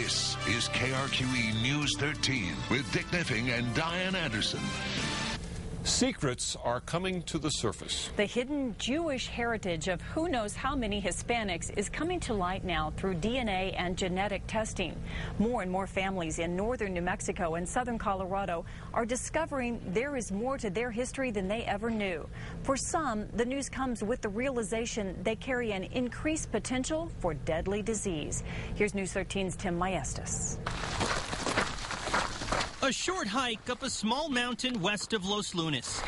This is KRQE News 13 with Dick Niffing and Diane Anderson. Secrets are coming to the surface. The hidden Jewish heritage of who knows how many Hispanics is coming to light now through DNA and genetic testing. More and more families in northern New Mexico and southern Colorado are discovering there is more to their history than they ever knew. For some, the news comes with the realization they carry an increased potential for deadly disease. Here's News 13's Tim Maestas. A short hike up a small mountain west of Los Lunas.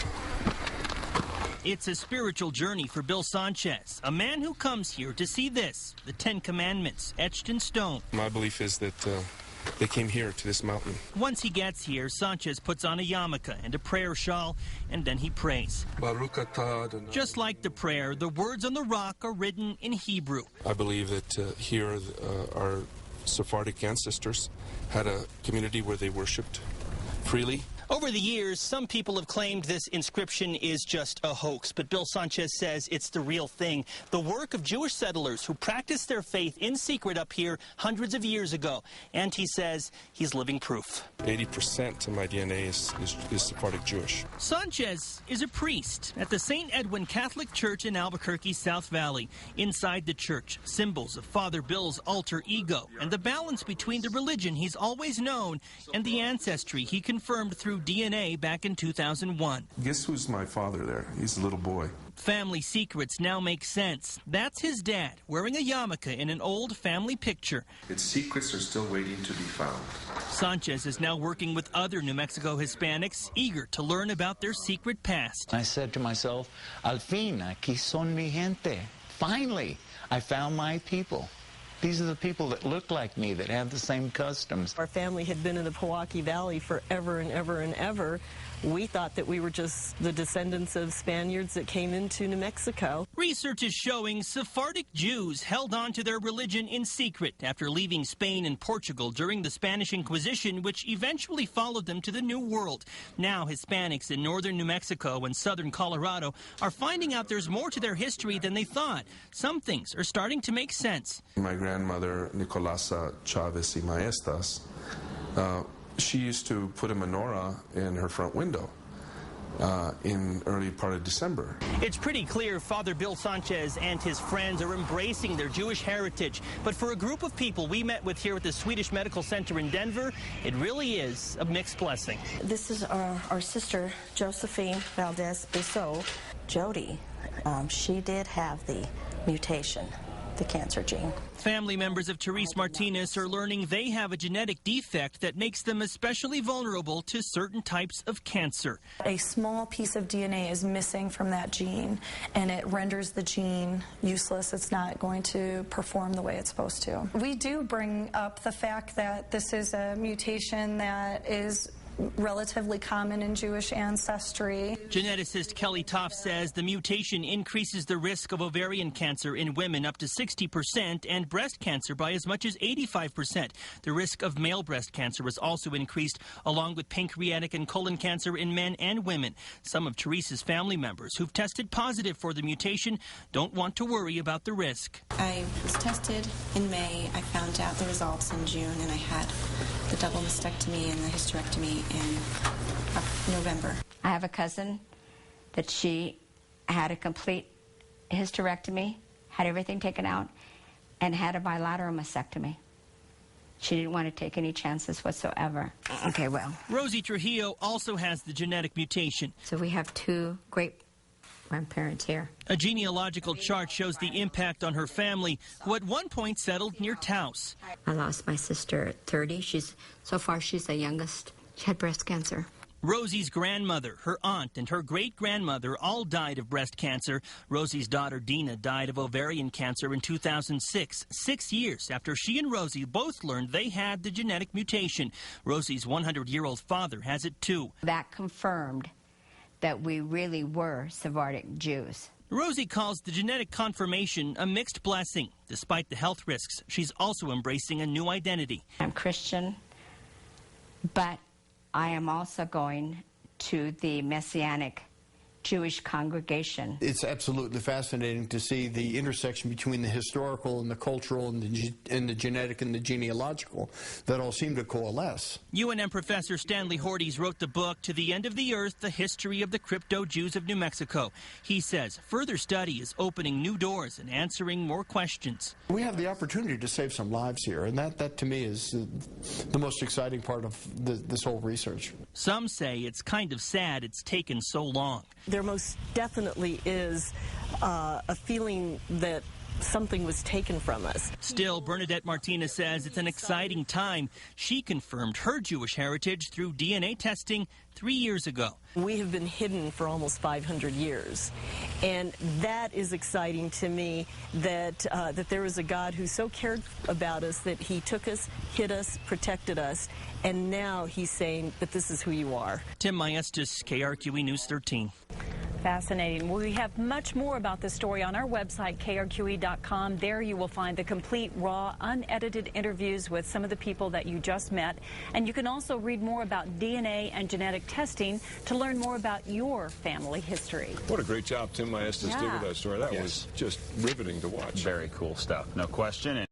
It's a spiritual journey for Bill Sanchez, a man who comes here to see this, the 10 Commandments etched in stone. My belief is that they came here to this mountain. Once he gets here, Sanchez puts on a yarmulke and a prayer shawl, and then he prays. Just like the prayer, the words on the rock are written in Hebrew. I believe that here our Sephardic ancestors had a community where they worshipped freely. Over the years, some people have claimed this inscription is just a hoax, but Bill Sanchez says it's the real thing. The work of Jewish settlers who practiced their faith in secret up here hundreds of years ago. And he says he's living proof. 80% of my DNA is Sephardic Jewish. Sanchez is a priest at the St. Edwin Catholic Church in Albuquerque's South Valley. Inside the church, symbols of Father Bill's alter ego and the balance between the religion he's always known and the ancestry he confirmed through DNA back in 2001. Guess who's my father there? He's a little boy. Family secrets now make sense. That's his dad, wearing a yarmulke in an old family picture. Its secrets are still waiting to be found. Sanchez is now working with other New Mexico Hispanics, eager to learn about their secret past. I said to myself, al fin, aquí son mi gente. Finally, I found my people. These are the people that look like me, that have the same customs. Our family had been in the Pewaukee Valley forever and ever and ever. We thought that we were just the descendants of Spaniards that came into New Mexico. Research is showing Sephardic Jews held on to their religion in secret after leaving Spain and Portugal during the Spanish Inquisition, which eventually followed them to the New World. Now Hispanics in northern New Mexico and southern Colorado are finding out there's more to their history than they thought. Some things are starting to make sense. My grandmother, Nicolasa Chavez y Maestas, she used to put a menorah in her front window in early part of December. It's pretty clear Father Bill Sanchez and his friends are embracing their Jewish heritage. But for a group of people we met with here at the Swedish Medical Center in Denver, it really is a mixed blessing. This is our sister, Josephine Valdez-Bissot. Jody, she did have the mutation, the cancer gene. Family members of Therese Martinez are learning they have a genetic defect that makes them especially vulnerable to certain types of cancer. A small piece of DNA is missing from that gene, and it renders the gene useless. It's not going to perform the way it's supposed to. We do bring up the fact that this is a mutation that is relatively common in Jewish ancestry. Geneticist Kelly Toff says the mutation increases the risk of ovarian cancer in women up to 60% and breast cancer by as much as 85%. The risk of male breast cancer is also increased, along with pancreatic and colon cancer in men and women. Some of Teresa's family members who've tested positive for the mutation don't want to worry about the risk. I was tested in May. I found out the results in June, and I had the double mastectomy and the hysterectomy in November. I have a cousin that she had a complete hysterectomy, had everything taken out, and had a bilateral mastectomy. She didn't want to take any chances whatsoever. Okay, well. Rosie Trujillo also has the genetic mutation. So we have two great-grandparents here. A genealogical chart shows the impact on her family, who at one point settled near Taos. I lost my sister at 30. So far, she's the youngest. She had breast cancer. Rosie's grandmother, her aunt, and her great-grandmother all died of breast cancer. Rosie's daughter, Dina, died of ovarian cancer in 2006, 6 years after she and Rosie both learned they had the genetic mutation. Rosie's 100-year-old father has it too. That confirmed that we really were Sephardic Jews. Rosie calls the genetic confirmation a mixed blessing. Despite the health risks, she's also embracing a new identity. I'm Christian, but I am also going to the Messianic Jewish congregation. It's absolutely fascinating to see the intersection between the historical and the cultural and the genetic and the genealogical that all seem to coalesce. UNM professor Stanley Hordes wrote the book, To the End of the Earth, The History of the Crypto-Jews of New Mexico. He says further study is opening new doors and answering more questions. We have the opportunity to save some lives here, and that to me is the most exciting part of this whole research. Some say it's kind of sad it's taken so long. There most definitely is a feeling that something was taken from us. Still, Bernadette Martinez says it's an exciting time. She confirmed her Jewish heritage through DNA testing 3 years ago. We have been hidden for almost 500 years, and that is exciting to me, that that there is a God who so cared about us that he took us, hid us, protected us, and now he's saying, but this is who you are. Tim Maestas, KRQE News 13. Fascinating. We have much more about this story on our website, krqe.com. There you will find the complete, raw, unedited interviews with some of the people that you just met. And you can also read more about DNA and genetic testing to learn more about your family history. What a great job Tim Maestas did with that story. That was just riveting to watch. Very cool stuff, no question.